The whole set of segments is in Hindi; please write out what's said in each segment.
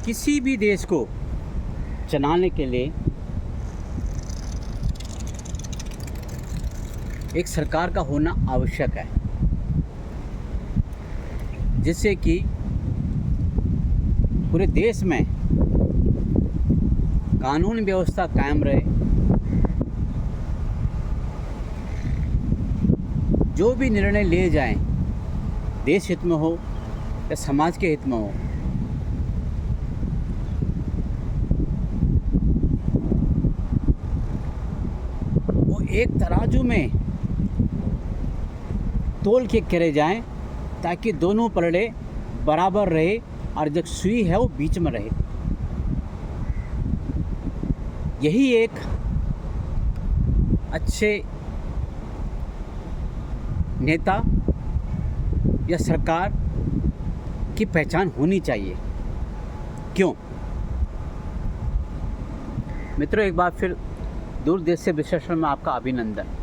किसी भी देश को चलाने के लिए एक सरकार का होना आवश्यक है, जिससे कि पूरे देश में कानून व्यवस्था कायम रहे। जो भी निर्णय लिए जाएं, देश हित में हो या समाज के हित में हो, वो एक तराजू में तोल के करे जाएं, ताकि दोनों पलड़े बराबर रहे और जो सुई है वो बीच में रहे। यही एक अच्छे नेता या सरकार की पहचान होनी चाहिए। क्यों मित्रों, एक बार फिर दूरदेश से विश्लेषण में आपका अभिनंदन।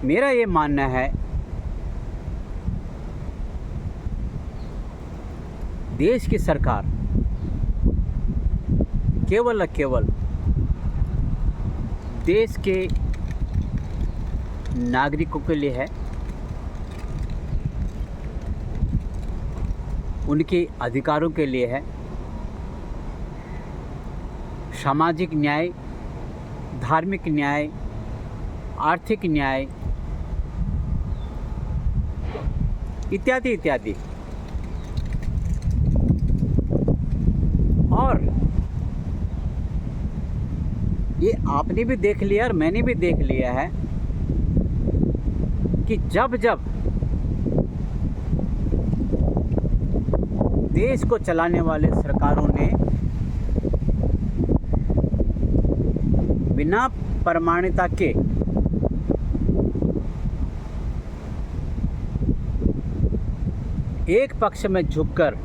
मेरा ये मानना है, देश की सरकार केवल और केवल देश के नागरिकों के लिए है, उनके अधिकारों के लिए है। सामाजिक न्याय, धार्मिक न्याय, आर्थिक न्याय इत्यादि इत्यादि। और ये आपने भी देख लिया और मैंने भी देख लिया है कि जब जब देश को चलाने वाले सरकारों ने बिना प्रमाणिकता के एक पक्ष में झुककर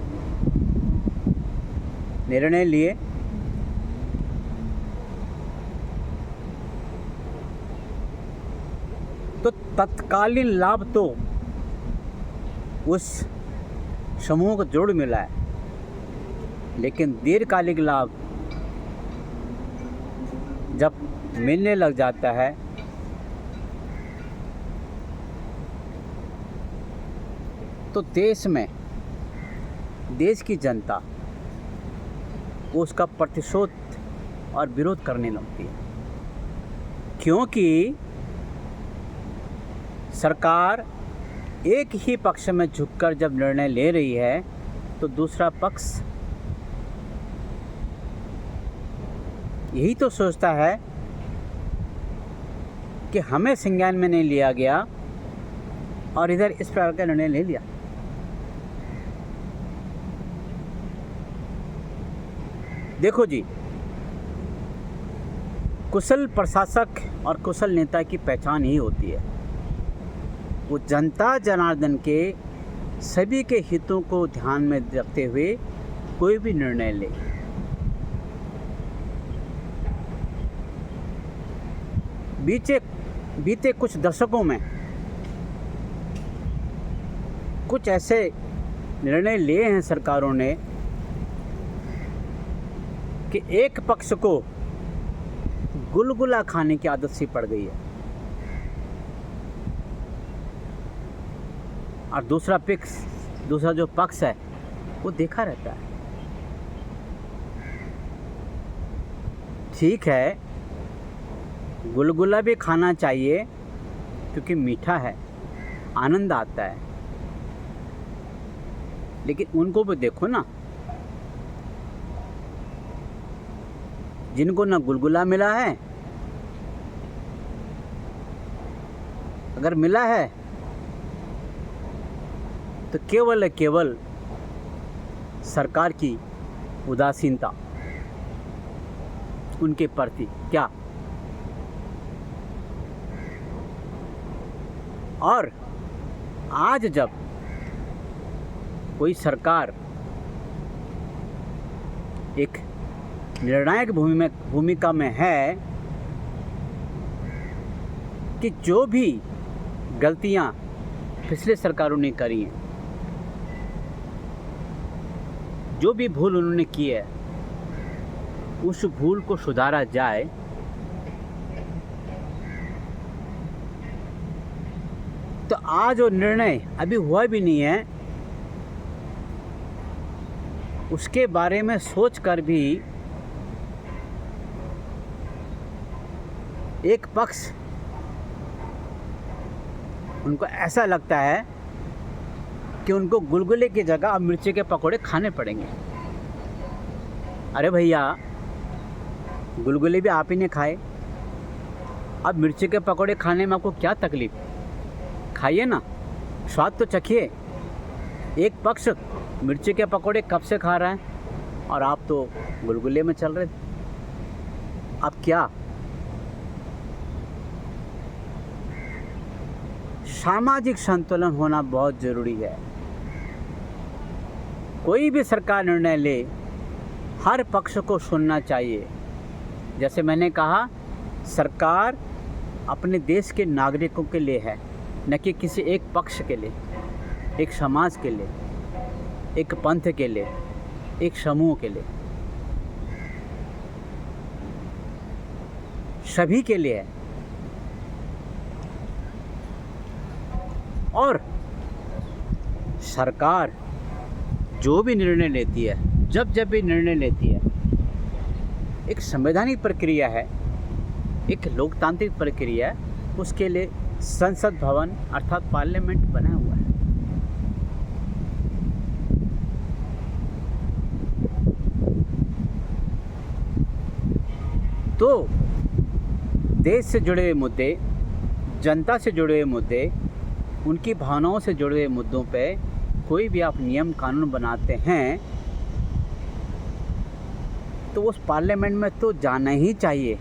निर्णय लिए, तो तत्कालीन लाभ तो उस समूह को जरूर मिला है, लेकिन दीर्घकालिक लाभ जब मिलने लग जाता है तो देश में, देश की जनता उसका प्रतिशोध और विरोध करने लगती है। क्योंकि सरकार एक ही पक्ष में झुककर जब निर्णय ले रही है, तो दूसरा पक्ष यही तो सोचता है कि हमें संज्ञान में नहीं लिया गया और इधर इस प्रकार का निर्णय ले लिया। देखो जी, कुशल प्रशासक और कुशल नेता की पहचान ही होती है वो जनता जनार्दन के सभी के हितों को ध्यान में रखते हुए कोई भी निर्णय ले। बीते कुछ दशकों में कुछ ऐसे निर्णय लिए हैं सरकारों ने कि एक पक्ष को गुलगुला खाने की आदत सी पड़ गई है और दूसरा जो पक्ष है वो देखा रहता है। ठीक है, गुलगुला भी खाना चाहिए क्योंकि मीठा है, आनंद आता है, लेकिन उनको भी देखो ना, जिनको ना गुलगुला मिला है, अगर मिला है तो केवल सरकार की उदासीनता उनके प्रति। क्या और आज जब कोई सरकार एक निर्णायक भूमिका में है कि जो भी गलतियां पिछले सरकारों ने करी हैं जो भी भूल उन्होंने की है उस भूल को सुधारा जाए, तो आज जो निर्णय अभी हुआ भी नहीं है उसके बारे में सोचकर भी एक पक्ष उनको ऐसा लगता है कि उनको गुलगुले की जगह अब मिर्ची के पकोड़े खाने पड़ेंगे। अरे भैया, गुलगुले भी आप ही ने खाए, अब मिर्ची के पकोड़े खाने में आपको क्या तकलीफ? खाइए ना, स्वाद तो चखिए। एक पक्ष मिर्ची के पकोड़े कब से खा रहा है और आप तो गुलगुले में चल रहे थे। अब क्या? सामाजिक संतुलन होना बहुत ज़रूरी है। कोई भी सरकार निर्णय ले, हर पक्ष को सुनना चाहिए। जैसे मैंने कहा, सरकार अपने देश के नागरिकों के लिए है, न कि किसी एक पक्ष के लिए, एक समाज के लिए, एक पंथ के लिए, एक समूह के लिए, सभी के लिए है। और सरकार जो भी निर्णय लेती है, जब भी निर्णय लेती है, एक संवैधानिक प्रक्रिया है, एक लोकतांत्रिक प्रक्रिया है। उसके लिए संसद भवन अर्थात पार्लियामेंट बना हुआ है। तो देश से जुड़े हुए मुद्दे, जनता से जुड़े हुए मुद्दे, उनकी भावनाओं से जुड़े हुए मुद्दों पे कोई भी आप नियम कानून बनाते हैं तो उस पार्लियामेंट में तो जाना ही चाहिए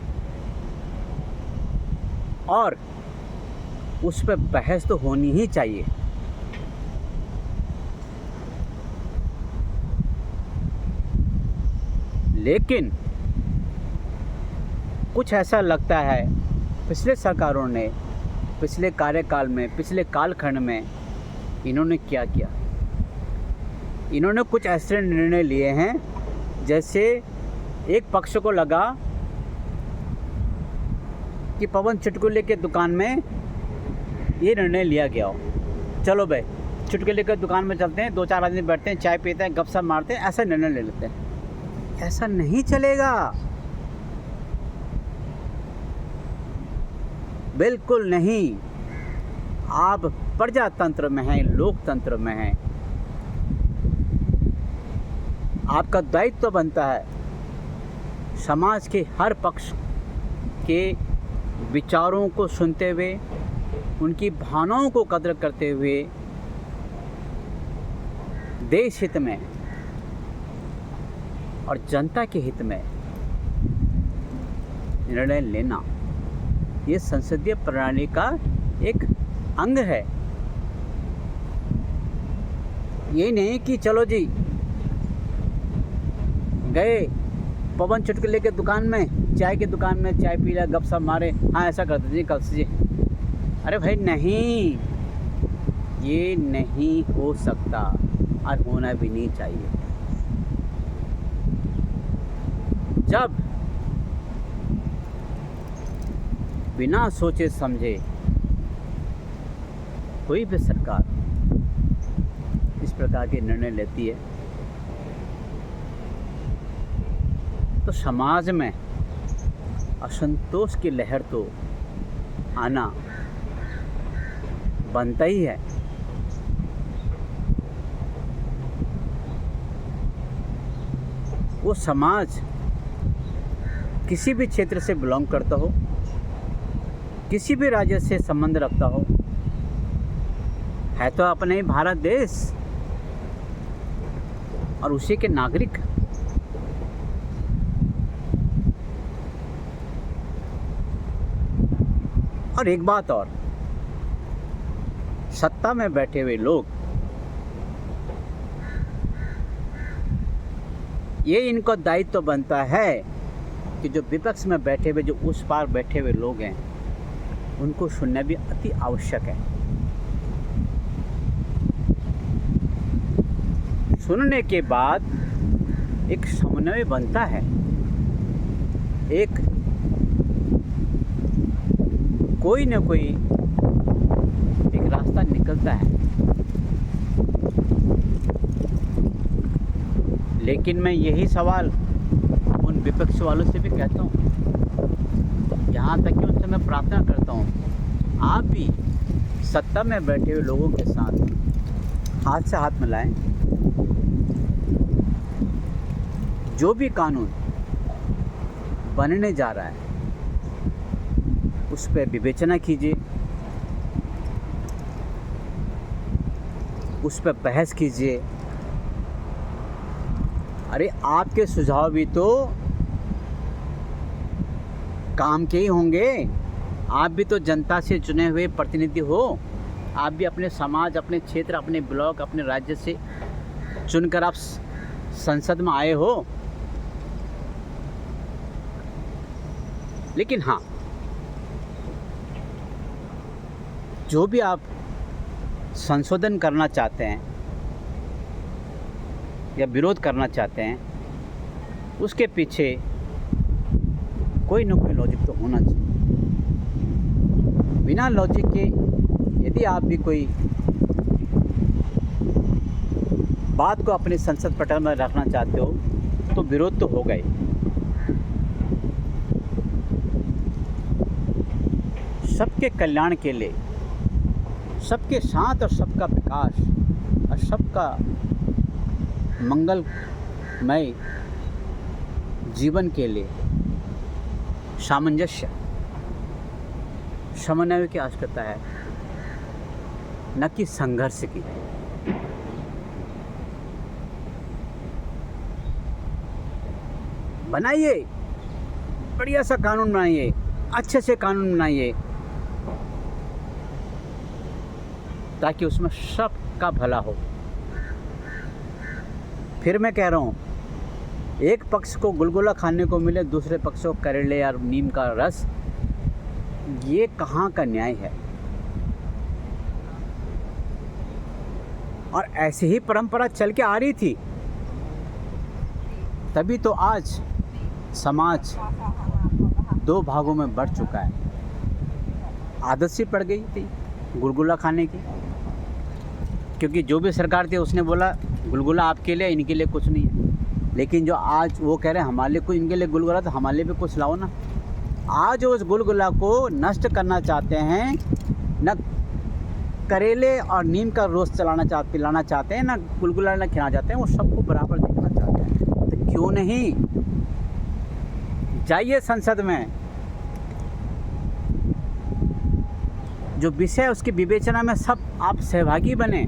और उस पर बहस तो होनी ही चाहिए। लेकिन कुछ ऐसा लगता है पिछले सरकारों ने, पिछले कार्यकाल में, पिछले कालखंड में इन्होंने क्या किया। इन्होंने कुछ ऐसे निर्णय लिए हैं जैसे एक पक्ष को लगा कि पवन चुटकुले के दुकान में ये निर्णय लिया गया हो, चलो भाई चुटकुले के दुकान में चलते हैं, 2-4 आदमी बैठते हैं, चाय पीते हैं, गपशप मारते हैं, ऐसा निर्णय ले लेते हैं। ऐसा नहीं चलेगा, बिल्कुल नहीं। आप प्रजातंत्र में हैं, लोकतंत्र में हैं। आपका दायित्व तो बनता है समाज के हर पक्ष के विचारों को सुनते हुए, उनकी भावनाओं को कदर करते हुए देश हित में और जनता के हित में निर्णय लेना, ये संसदीय प्रणाली का एक अंग है। ये नहीं कि चलो जी गए पवन चुटकुले के दुकान में, चाय की दुकान में चाय पी लिया, गपशप मारे, हाँ ऐसा करते जी कल से जी। अरे भाई नहीं, ये नहीं हो सकता और होना भी नहीं चाहिए। जब बिना सोचे समझे कोई भी सरकार इस प्रकार के निर्णय लेती है तो समाज में असंतोष की लहर तो आना बनता ही है। वो समाज किसी भी क्षेत्र से बिलोंग करता हो, किसी भी राज्य से संबंध रखता हो, है तो अपने ही भारत देश और उसी के नागरिक। और एक बात और, सत्ता में बैठे हुए लोग ये इनको दायित्व बनता है कि जो विपक्ष में बैठे हुए, जो उस पार बैठे हुए लोग हैं, उनको सुनना भी अति आवश्यक है। सुनने के बाद एक समन्वय बनता है, एक कोई न कोई एक रास्ता निकलता है। लेकिन मैं यही सवाल उन विपक्ष वालों से भी कहता हूँ, यहाँ तक कि उनसे मैं प्रार्थना करता हूँ, आप भी सत्ता में बैठे हुए लोगों के साथ हाथ से हाथ मिलाएं। जो भी कानून बनने जा रहा है उस पर विवेचना कीजिए, उस पर बहस कीजिए। अरे आपके सुझाव भी तो काम के ही होंगे, आप भी तो जनता से चुने हुए प्रतिनिधि हो, आप भी अपने समाज, अपने क्षेत्र, अपने ब्लॉक, अपने राज्य से चुनकर आप संसद में आए हो। लेकिन हाँ, जो भी आप संशोधन करना चाहते हैं या विरोध करना चाहते हैं, उसके पीछे कोई ना कोई लॉजिक तो होना चाहिए। बिना लॉजिक के यदि आप भी कोई बात को अपने संसद पटल में रखना चाहते हो तो विरोध तो होगा ही। सबके कल्याण के लिए, सबके साथ और सबका विकास और सबका मंगलमय जीवन के लिए सामंजस्य, समन्वय की आवश्यकता है, न कि संघर्ष की। बनाइए, बढ़िया सा कानून बनाइए, अच्छे से कानून बनाइए, ताकि उसमें सबका भला हो। फिर मैं कह रहा हूँ, एक पक्ष को गुलगुला खाने को मिले, दूसरे पक्ष को करेले या नीम का रस, ये कहाँ का न्याय है? और ऐसी ही परंपरा चल के आ रही थी, तभी तो आज समाज दो भागों में बढ़ चुका है। आदत सी पड़ गई थी गुलगुला खाने की, क्योंकि जो भी सरकार थी उसने बोला गुलगुला आपके लिए, इनके लिए कुछ नहीं है। लेकिन जो आज वो कह रहे हैं हमारे लिए कुछ, इनके लिए गुलगुला, तो हमारे लिए भी कुछ लाओ ना। आज उस गुलगुला को नष्ट करना चाहते हैं, न करेले और नीम का रोज पिलाना चाहते हैं, ना गुलगुला न खिलाना चाहते हैं, वो सबको बराबर देखना चाहते हैं। तो क्यों नहीं जाइए संसद में, जो विषय है उसकी विवेचना में सब आप सहभागी बने,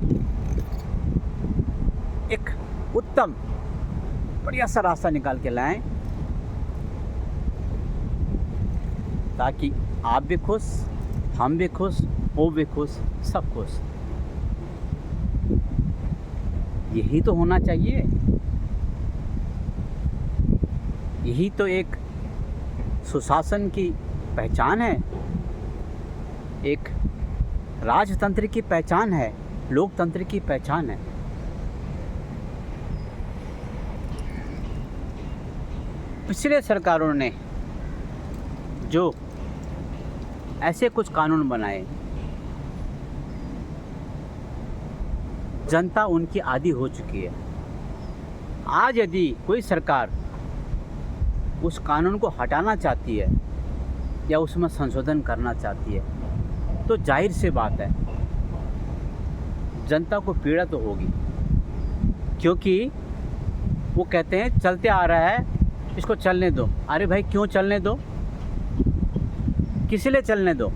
एक उत्तम बढ़िया सा रास्ता निकाल के लाएं, ताकि आप भी खुश, हम भी खुश, वो भी खुश, सब खुश। यही तो होना चाहिए, यही तो एक सुशासन की पहचान है, एक राजतंत्र की पहचान है, लोकतंत्र की पहचान है। पिछले सरकारों ने जो ऐसे कुछ कानून बनाए, जनता उनकी आदी हो चुकी है। आज यदि कोई सरकार उस कानून को हटाना चाहती है या उसमें संशोधन करना चाहती है, तो जाहिर सी बात है जनता को पीड़ा तो होगी, क्योंकि वो कहते हैं चलते आ रहा है, इसको चलने दो। अरे भाई क्यों चलने दो? किस लिए चलने दो?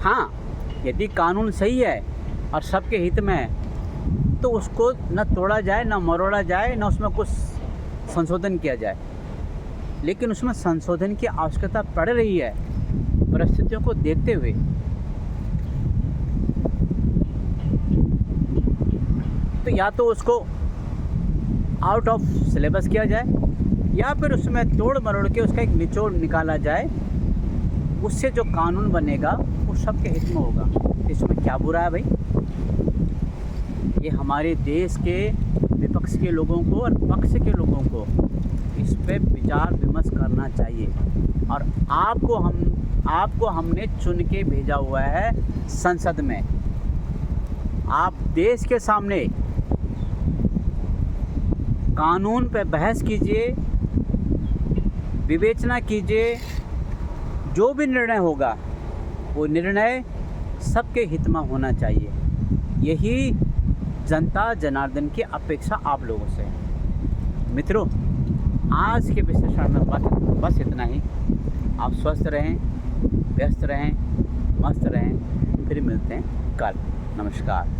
हाँ, यदि कानून सही है और सबके हित में है तो उसको न तोड़ा जाए, न मरोड़ा जाए, न उसमें कुछ संशोधन किया जाए। लेकिन उसमें संशोधन की आवश्यकता पड़ रही है परिस्थितियों को देखते हुए। तो या तो उसको आउट ऑफ सिलेबस किया जाए, या फिर उसमें तोड़ मरोड़ के उसका एक निचोड़ निकाला जाए, उससे जो कानून बनेगा वो सबके हित में होगा। इसमें क्या बुरा है भाई? ये हमारे देश के विपक्ष विपक्ष के लोगों को और पक्ष के लोगों को इस पे विचार विमर्श करना चाहिए। और आपको हमने चुन के भेजा हुआ है संसद में। आप देश के सामने कानून पे बहस कीजिए, विवेचना कीजिए, जो भी निर्णय होगा वो निर्णय सबके हित में होना चाहिए। यही जनता जनार्दन की अपेक्षा आप लोगों से है। मित्रों, आज के विश्लेषण में बस इतना ही। आप स्वस्थ रहें, व्यस्त रहें, मस्त रहें। फिर मिलते हैं कल। नमस्कार।